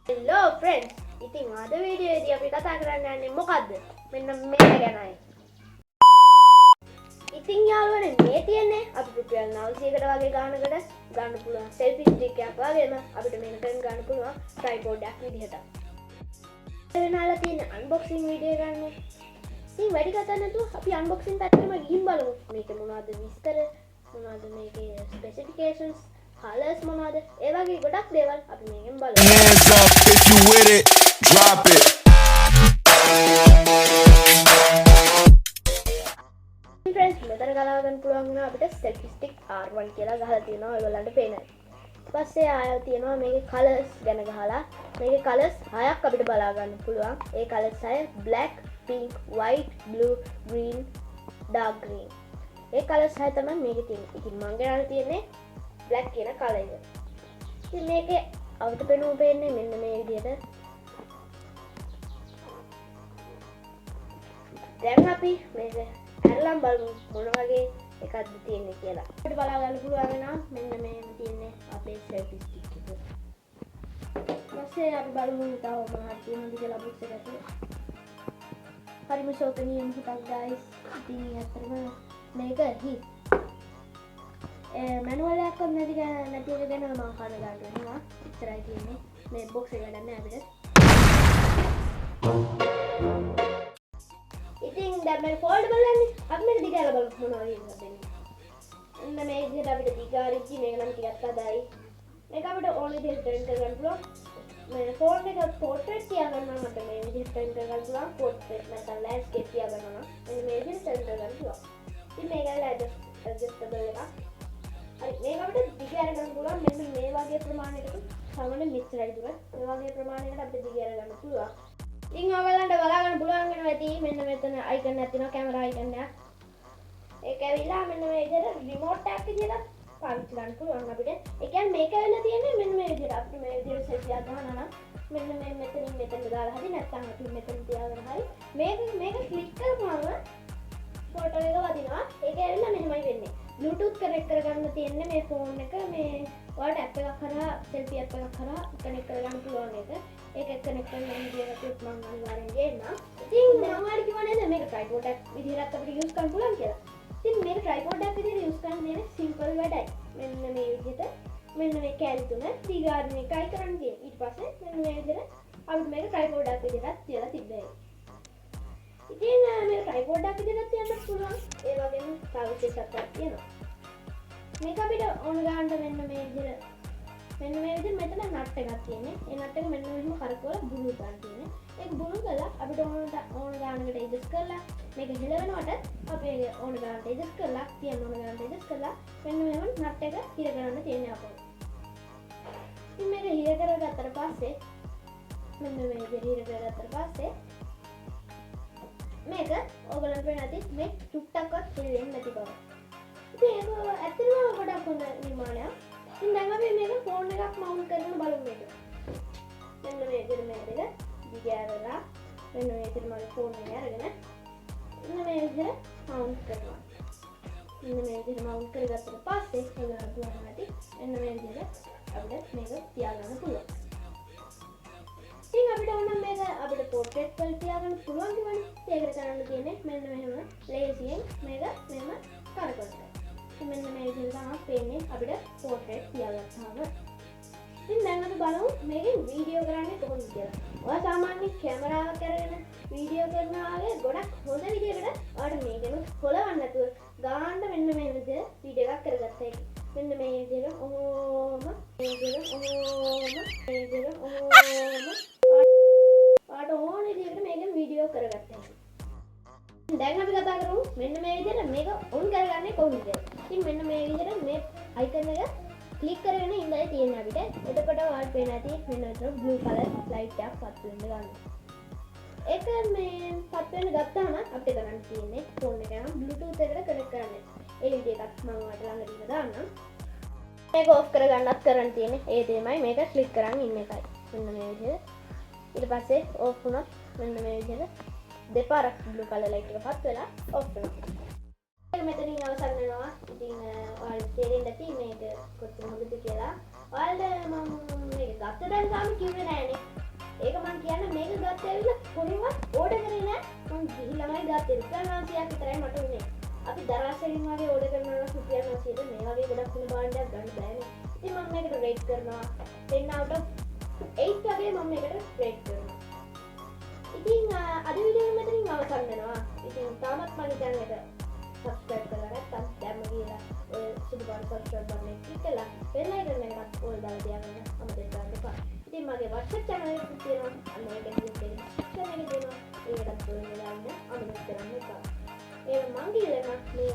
Hello friends. ඉතින් අද වීඩියෝයේදී අපි කතා කරන්න යන්නේ මොකද්ද? මෙන්න මේ ගැනයි. ඉතින් යාළුවනේ මේ තියන්නේ අපි රුපියල් 900කට වගේ ගානකට ගන්න පුළුවන් selfie stick එකක් වගේම අපිට මේකෙන් ගන්න පුළුවන් tripod එකක් විදිහට. වෙනාලා තියෙන unboxing වීඩියෝ ගන්න. ඉතින් වැඩි කතා නැතුව අපි unboxing පැත්තටම ගිහින් බලමු. මේක මොනවද විස්තර මොනවද මේකේ specifications colors මොනවද ඒ වගේ ගොඩක් දේවල් අපි මේකෙන් බලමු. Hands up if you with it, drop it. Friends, මෙතන ගලා ගන්න පුළුවන් වුණා අපිට selfie stick R1 කියලා ගහලා තියෙනවා ඔයගොල්ලන්ට පේනවා. ඊට පස්සේ ආයෙ තියෙනවා මේකේ colors ගැන ගහලා. මේකේ colors 6ක් අපිට බලා ගන්න පුළුවන්. ඒ colors 6 black, pink, white, blue, green, dark green. ඒ colors 6 තමයි මේකේ තියෙන්නේ. ඉතින් මම ගණන් තියෙන්නේ black කියන color එක. ඉතින් මේකේ අවුට පෙනුම පේන්නේ මෙන්න මේ විදිහට. දැන් අපි මේක ඇරලම් බලමු මොන වගේ එකක්ද තියෙන්නේ කියලා. අපිට බලා ගන්න පුළුවන් වෙනවා මෙන්න මේක තියෙන්නේ අපේ selfie stick එක. ඊපස්සේ අපි බලමු තව මොනවද තියෙනවද කියලා box එකට. හරිම ශෝකනීය මොකක්ද guys. ඉතින් ඇත්තටම මේක hit. මැනුවල් එකක් නැති එක ගැන මම කන ගන්න වෙනවා. ඉතරයි තියෙන්නේ මේ box එක ගන්න අපිට. ඉතින් දැන් මේ foldable එකනේ අපි මේක දිගාලා බලමු මොනවා වගේද දෙන්නේ. එන්න මේ විදිහට අපිට දිගාරිච්චි මේක නම් ටිකක් අදායි. මේක අපිට ඕන විදිහට ටර්න් කරගන්න පුළුවන්. මේ ෆෝන් එක portrait තියාගන්න මට මේ විදිහට ටර්න් කරගන්න පුළුවන්. portrait නැත්නම් landscape තියාගන්න නම් මෙන්න මේ විදිහට ටර්න් කරගන්න පුළුවන්. ඉතින් මේක adjustable එකක්. හරි මේක අපිට දිගාර ගන්න පුළුවන් මෙන්න මේ වගේ ප්‍රමාණයකට සාමාන්‍ය මෙච්චරයි දුර. මේ වගේ ප්‍රමාණයකට අපිට දිගාර ගන්න පුළුවන්. ඉතින් ඔයගලන්ට බලා ගන්න පුළුවන් වෙනවා ඇති මෙන්න මෙතන icon එකක් තියෙනවා කැමරා icon එකක්. ඒක ඇවිල්ලා මෙන්න මේ විදිහට remote එකක් විදිහට පාවිච්චි කරන්න පුළුවන් අපිට. ඒ කියන්නේ මේක ඇවිල්ලා තියෙන්නේ මෙන්න මේ විදිහට. අපිට මේ විදිහට selfie එකක් ගන්නවා නම් මෙන්න මේ මෙතනින් මෙතන දාලා හරි නැත්නම් අපි මෙතන තියාගෙන හරි මේක ක්ලික් කරපුවම ෆොටෝ එක වදිනවා. ඒක ඇවිල්ලා මෙහෙමයි වෙන්නේ. Bluetooth connect කරගන්න තියෙන්නේ මේ ෆෝන් එක මේ ඔයාලට app එකක් කරා selfie app එකක් කරා connect කරගන්න පුළුවන් එක. ඒක connect කරන වීඩියෝ එකක් මම අනිවාර්යෙන් ගේන්නම්. ඉතින් මම ඔයාලට කිව්වා නේද මේක tripod එකක් විදිහට අපිට use කරන්න පුළුවන් කියලා. ඉතින් මේක tripod එකක් විදිහට use කරන්න තියෙන simple වැඩයි. මෙන්න මේ විදිහට මෙන්න මේ කැලි තුන දිගාරින් එකයි කරන්න තියෙන්නේ. ඊට පස්සේ මෙන්න මේ විදිහට අපිට මේක tripod එකක් විදිහට තියලා තිබ්බේ. ඉතින් මේ tripod එකක් විදිහට තියන්න පුළුවන්. ඒ වගේම තව එකක් තියෙනවා. මේක අපිට ඕන ගන්න මෙන්න මේ විදිහට මෙන්න මේ විදිහට මෙතන නට් එකක් තියෙන්නේ. ඒ නට් එක මෙන්න මෙහෙම කරකවලා බුළු ගන්න තියෙන්නේ. ඒක බුළු කරලා අපිට ඕන ගානකට ඇඩ්ජස්ට් කරලා මේක හෙලවෙනකොට අපි ඕන ගානකට ඇඩ්ජස්ට් කරලා තියන්න ඕන ගානකට ඇඩ්ජස්ට් කරලා මෙන්න මෙහෙම නට් එක හිර කරන්න තියෙන්නේ අපෝ. ඉතින් මේක හිර කරගත්තට පස්සේ මෙන්න මේ විදිහට හිර කරගත්තට පස්සේ මේක ඔයගලන්ට වෙන ඇති මේ චුට්ටක්වත් හිරෙන්නේ නැති බව. ඉතින් ඒක ඇත්තටම ගොඩක් හොඳ නිර්මාණයක්. ඉතින් දැන් අපි මේක ෆෝන් එකක් මවුන්ට් කරගෙන බලමු මේක. මෙන්න මේ විදිහට මේක දිගෑරලා මෙන්න මේ විදිහට මගේ ෆෝන් එක අරගෙන මෙන්න මේ විදිහට මවුන්ට් කරනවා. මෙන්න මේ විදිහට මවුන්ට් කරගත්තට පස්සේ ඔයගොල්ලෝ බලන්න ඇති මෙන්න මේ විදිහට අපිට මේක තියාගන්න පුළුවන්. ඉතින් අපිට ඕන මේක අපිට portrait වල තියාගන්න පුළුවන් කිව්වනේ. ඒකට කරන්න තියෙන්නේ මෙන්න මෙහෙම ලේසියෙන් මේක මෙහෙම කරකවන්න. ඉතින් මෙන්න මේ විදිහට තමයි පේන්නේ අපිට portrait තියාගත්තාම. ඉතින් දැන් අපි බලමු මේකෙන් වීඩියෝ කරන්නේ කොහොමද කියලා. ඔයා සාමාන්‍ය කැමරාවක් අරගෙන වීඩියෝ කරනවා වගේ ගොඩක් හොඳ විදිහකට ඔයාලට මේකෙම හොලවන්න නැතුව ගාන්න මෙන්න මේ විදිහට වීඩියෝ එකක් කරගත්තා ඒක. මෙන්න මේ විදිහට ඔහොම මේ විදිහට ඔහොම මේ විදිහට ඔහොම ඔයාලට ඕන විදිහකට මේකෙන් වීඩියෝ කරගත්තා. දැන් අපි කතා කරමු මෙන්න මේ විදිහට මේක ඔන් කරගන්නේ කොහොමද කියලා. ඉතින් මෙන්න මේ විදිහට මේ icon එක ක්ලික් කරගෙන ඉඳලා තියෙන අපිට. එතකොට ඔයාලට පේන ඇති මෙන්න මෙතන blue color light එකක් පත් වෙන්න ගන්න. ඒක මේ පත් වෙන්න ගත්තාම අපිට කරන්න තියෙන්නේ ෆෝන් එක නම් Bluetooth එකට කනෙක්ට් කරන්න. ඒ විදිහට මම ඔයාලට ළඟදීම දාන්නම්. මේක ඔෆ් කරගන්නත් කරන්න තියෙන්නේ ඒ දෙයමයි මේක ක්ලික් කරන් ඉන්න එකයි. මෙන්න මේ විදිහට. ඊට පස්සේ ඔෆ් වුණොත් මෙන්න මේ විදිහට දෙපාරක් blue color light එක පත් වෙලා ඔෆ් වෙනවා. ඒක මෙතනින් අවසන් වෙනවා. ඉතින් ඔයාලට තේරෙන්න ඇති මේක කොච්චර හොඳද කියලා. ඔයාලට මම මේක ගත්ත දැන් තාම කිව්වේ නෑනේ. ගත්තේ ඇවිල්ලා කොහෙවත් ඕඩර් කරේ නෑ. මම ගිහිල්ලාමයි ගත්තේ. රුපියල් 900ක් විතරයි මට උනේ. අපි දරාසෙන් වගේ ඕඩර් කරනවා නම් රුපියල් 900ට මේ වගේ ගොඩක් හොඳ භාණ්ඩයක් ගන්න බෑනේ. ඉතින් මම මේකට රේට් කරනවා 10 out of 8 වගේ මම මේකට රේට් කරනවා. ඉතින් අද වීඩියෝ එක මෙතනින් අවසන් වෙනවා. ඉතින් තාමත් මගේ channel එක subscribe කරලා නැත්නම් දැම්ම කියලා ඔය සුදු පාට subscribe button එක click කරලා bell icon එකත් ඕල් දාලා තියාගන්න අමතක කරන්න එපා. ඉතින් මගේ WhatsApp channel එකක් තියෙනවා. අන්න ඒකෙන් link එක description එකේ දෙනවා. ඒකටත් join වෙලා ඉන්න අමතක කරන්න එපා. ඒ මං කියලා මේ